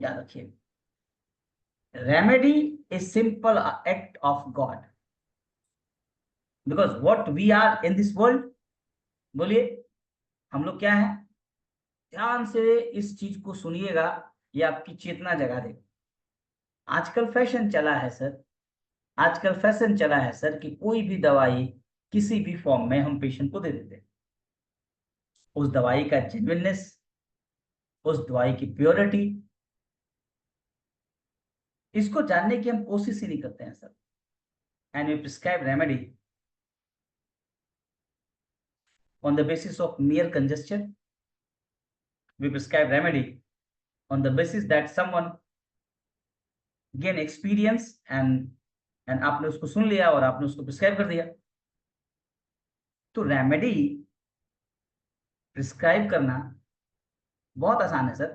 याद रखिए, remedy is simple act of God, because what we are in this world, बोलिए हम लोग क्या है? ध्यान से इस चीज को सुनिएगा, ये आपकी चेतना जगा देगा। आजकल फैशन चला है सर, आजकल फैशन चला है सर कि कोई भी दवाई किसी भी फॉर्म में हम पेशेंट को दे देते हैं। उस दवाई का जेन्युइननेस, उस दवाई की प्योरिटी, इसको जानने की हम कोशिश ही नहीं करते हैं sir. And we prescribe remedy on the basis of mere congestion. We prescribe remedy on the basis that someone gain experience and आपने उसको सुन लिया और आपने उसको प्रिस्क्राइब कर दिया। तो रेमेडी प्रिस्क्राइब करना बहुत आसान है सर,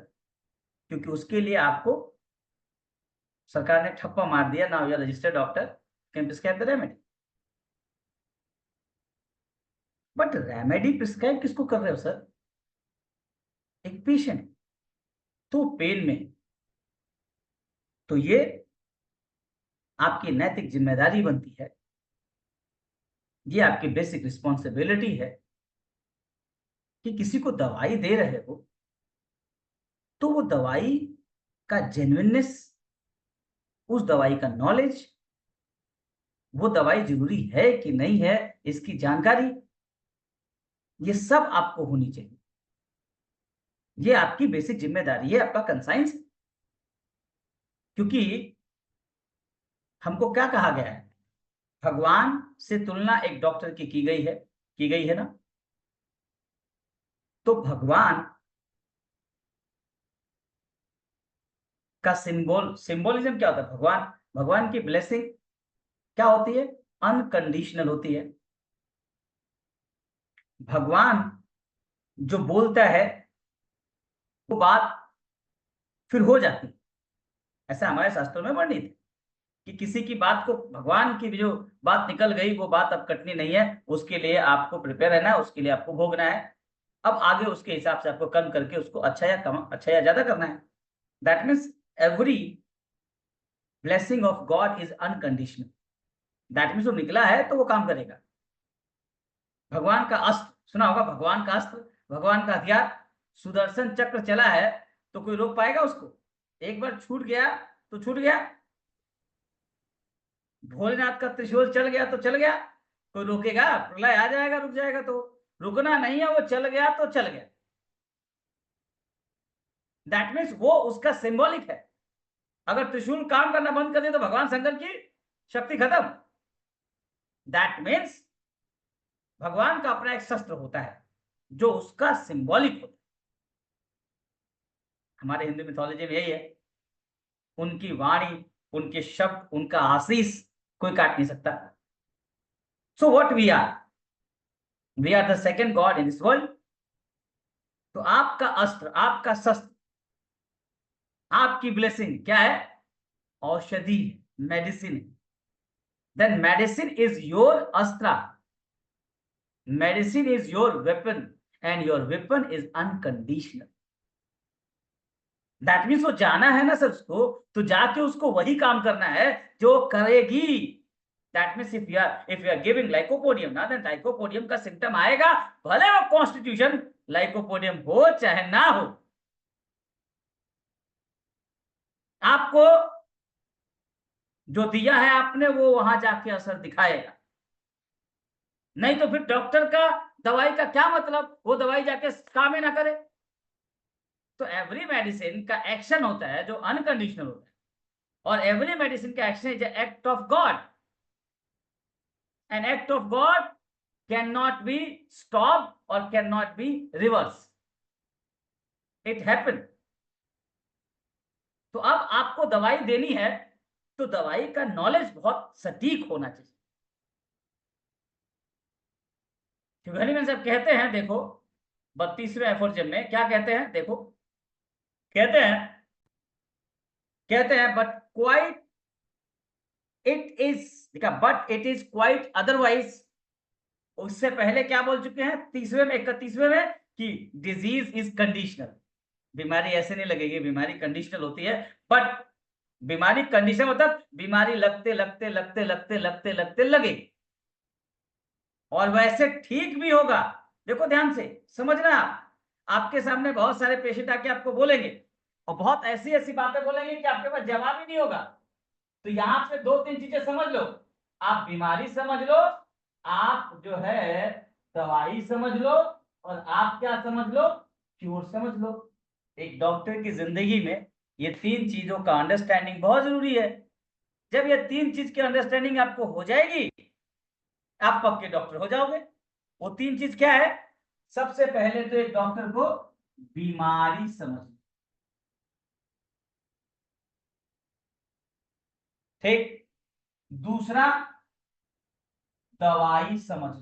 क्योंकि उसके लिए आपको सरकार ने ठप्पा मार दिया, now you are registered doctor, can prescribe the remedy. But remedy prescribe किसको कर रहे हो सर? एक पेशेंट तो पेन में, तो ये आपकी नैतिक जिम्मेदारी बनती है, ये आपकी बेसिक रिस्पॉन्सिबिलिटी है कि किसी को दवाई दे रहे हो तो वो दवाई का जेन्युइननेस, उस दवाई का नॉलेज, वो दवाई जरूरी है कि नहीं है, इसकी जानकारी, ये सब आपको होनी चाहिए। ये आपकी बेसिक जिम्मेदारी है, आपका कंसाइंस। क्योंकि हमको क्या कहा गया है? भगवान से तुलना एक डॉक्टर की की गई है ना? तो भगवान का सिंबोलिज्म क्या होता है? भगवान की ब्लेसिंग क्या होती है? अनकंडीशनल होती है। भगवान जो बोलता है वो बात फिर हो जाती है। ऐसा हमारे शास्त्रों में वर्णित है कि किसी की बात को, भगवान की जो बात निकल गई वो बात अब कटनी नहीं है, उसके लिए आपको प्रिपेयर रहना है, उसके लिए आपको भोगना है। अब आगे उसके हिसाब से आपको कर्म करके उसको अच्छा या कम, अच्छा या ज्यादा करना है। That means every blessing of God is unconditional. That means वो निकला है तो वो काम करेगा। भगवान का अस्त्र सुना होगा, भगवान का अस्त्र, भगवान का हथियार सुदर्शन चक्र चला है, तो कोई रोक पाएगा उसको? एक बार छूट गया तो छूट गया। भोलेनाथ का त्रिशूल चल गया तो चल गया, कोई रोकेगा? प्रलय आ जाएगा, रुक जाएगा। तो रुकना नहीं है, वो चल गया तो चल गया। दैट मीन्स वो उसका सिंबॉलिक है। अगर त्रिशूल काम करना बंद कर दे तो भगवान शंकर की शक्ति खत्म। दैट मीन्स भगवान का अपना एक शस्त्र होता है जो उसका सिंबॉलिक होता है। हमारे हिंदू मिथोलॉजी में यही है, उनकी वाणी, उनके शब्द, उनका आशीष कोई काट नहीं सकता। So what we are the second God in this world. तो आपका अस्त्र, आपका शस्त्र, आपकी ब्लेसिंग क्या है? औषधि, medicine. Then medicine is your अस्त्र, medicine is your weapon, and your weapon is unconditional. That means वो जाना है ना सर उसको, तो जाके उसको वही काम करना है जो करेगी। That means if you are giving lycopodium ना, देन लाइकोपोडियम का सिम्टम आएगा, भले वो कॉन्स्टिट्यूशन लाइकोपोडियम हो चाहे ना हो। आपको जो दिया है आपने वो वहां जाके असर दिखाएगा। नहीं तो फिर डॉक्टर का दवाई का क्या मतलब? वो दवाई जाके काम ही ना करे। तो एवरी मेडिसिन का एक्शन होता है जो अनकंडीशनल होता है, और एवरी मेडिसिन का action is act of God. An act of God can not be stop और can not be reverse, it happen. तो अब आपको दवाई देनी है तो दवाई का नॉलेज बहुत सटीक होना चाहिए। क्योंकि हनीमैन साहब कहते हैं, देखो 32वें एफोरिज्म में क्या कहते हैं, देखो कहते हैं but quite it is, but it is quite otherwise. उससे पहले क्या बोल चुके हैं 30वें में, 31वें में, कि डिजीज इज कंडीशनल। बीमारी ऐसे नहीं लगेगी, बीमारी कंडीशनल होती है। बट बीमारी कंडीशन मतलब बीमारी लगते लगते लगते लगते लगते लगते लगे, और वैसे ठीक भी होगा। देखो ध्यान से समझना, आपके सामने बहुत सारे पेशेंट आके आपको बोलेंगे, और बहुत ऐसी ऐसी बातें बोलेंगे कि आपके पास जवाब ही नहीं होगा। तो यहां पे दो तीन चीजें समझ लो। आप बीमारी समझ लो, आप जो है दवाई समझ लो, और आप क्या समझ लो, क्योर समझ लो। एक डॉक्टर की जिंदगी में ये तीन चीजों का अंडरस्टैंडिंग बहुत जरूरी है। जब ये तीन चीज की अंडरस्टैंडिंग आपको हो जाएगी, आप पक्के डॉक्टर हो जाओगे। वो तीन चीज क्या है? सबसे पहले तो एक डॉक्टर को बीमारी समझ, ठीक। दूसरा, दवाई समझ।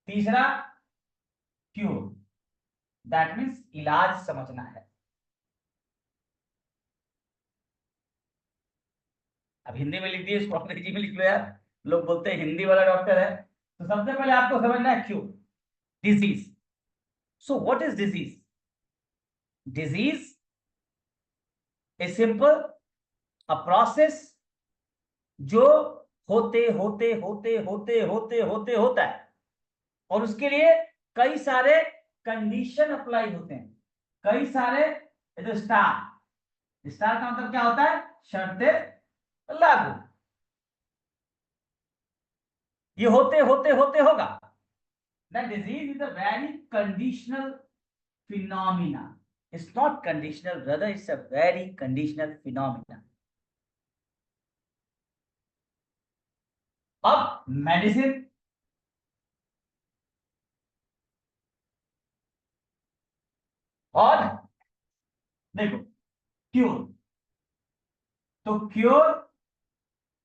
तीसरा, क्योर, दैट मीन्स इलाज समझना है। अब हिंदी में लिख दिए, इसको अंग्रेजी में लिख लो यार, लोग बोलते हैं हिंदी वाला डॉक्टर है। तो सबसे पहले आपको समझना है cure, disease. So what is disease? Disease is simple a process जो होते होते होते होते होते होते होता है, और उसके लिए कई सारे कंडीशन अप्लाई होते हैं, कई सारे। स्टार, स्टार का मतलब क्या होता है? शर्तें लागू। ये होते होते होते होगा। The disease is a very conditional phenomena. It's not conditional brother, it's a very conditional phenomena. अब मेडिसिन, और देखो क्योर। तो क्योर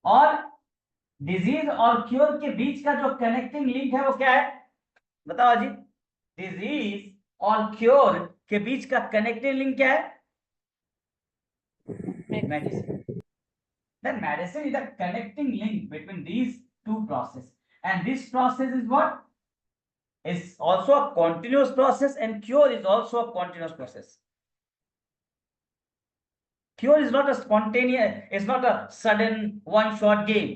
और डिजीज और क्योर के बीच का जो कनेक्टिंग लिंक है वो क्या है? बताओ अजी। डिजीज और क्योर के बीच का कनेक्टिंग लिंक क्या है? Medicine. Then medicine is a connecting link between these two processes, and this process is what? Is also a continuous process, and cure is also a continuous process. Cure is not a spontaneous, it's not a sudden one shot game.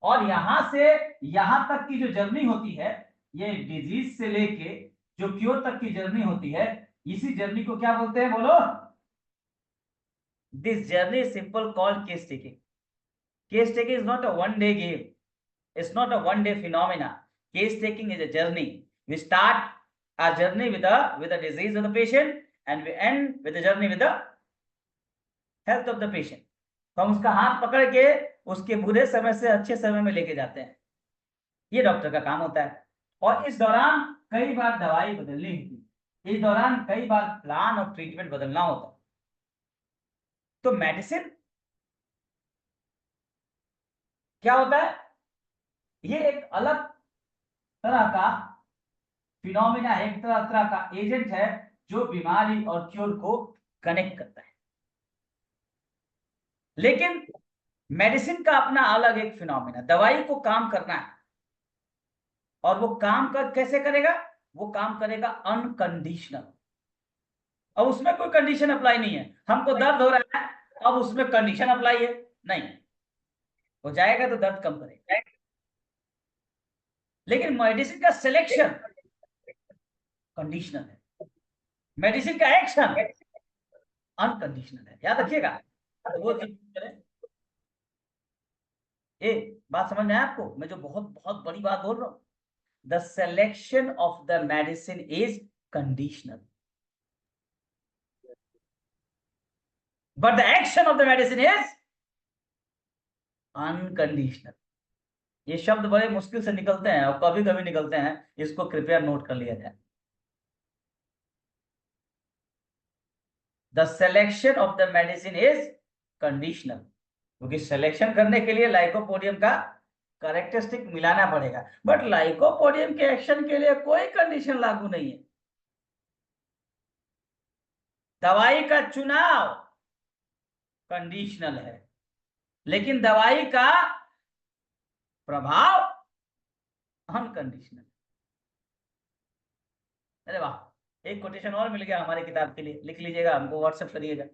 और यहां से यहां तक की जो journey होती है, ये डिजीज से लेके जो क्योर तक की जर्नी होती है, इसी जर्नी को क्या बोलते हैं बोलो? This journey is simple called case taking. Case taking is not a one day game, it's not a one day phenomena. Case taking is a journey. We start our journey with the disease of the patient, and we end with the journey with the health of the patient. तो हम उसका हाथ पकड़ के उसके बुरे समय से अच्छे समय में लेके जाते हैं। ये डॉक्टर का काम होता है। और इस दौरान कई बार दवाई बदलनी होती है, इस दौरान कई बार प्लान और ट्रीटमेंट बदलना होता है। तो मेडिसिन क्या होता है? ये एक अलग तरह का फिनोमिना है, एक तरह तरह का एजेंट है जो बीमारी और क्योर को कनेक्ट करता है। लेकिन मेडिसिन का अपना अलग एक फिनोमिना, दवाई को काम करना है, और वो काम कर कैसे करेगा? वो काम करेगा अनकंडीशनल। अब उसमें कोई कंडीशन अप्लाई नहीं है। हमको दर्द हो रहा है, अब उसमें कंडीशन अप्लाई है? नहीं, हो जाएगा तो दर्द कम करेगा। लेकिन मेडिसिन का सिलेक्शन कंडीशनल है, मेडिसिन का एक्शन अनकंडीशनल है, याद रखिएगा। तो वो चीज करें। ए, बात समझ में आया आपको? मैं जो बहुत बहुत बड़ी बात बोल रहा हूं, the selection of the medicine is conditional, but the action of the medicine is unconditional. ये शब्द बड़े मुश्किल से निकलते हैं, और कभी कभी निकलते हैं, इसको कृपया नोट कर लिया जाए। The selection of the medicine is conditional, क्योंकि सिलेक्शन करने के लिए लाइकोपोडियम का कैरेक्टरिस्टिक मिलाना पड़ेगा, बट लाइकोपोडियम के एक्शन के लिए कोई कंडीशन लागू नहीं है। दवाई का चुनाव कंडीशनल है, लेकिन दवाई का प्रभाव अनकंडीशनल। अरे वाह, एक कोटेशन और मिल गया हमारी किताब के लिए, लिख लीजिएगा, हमको व्हाट्सएप करिएगा।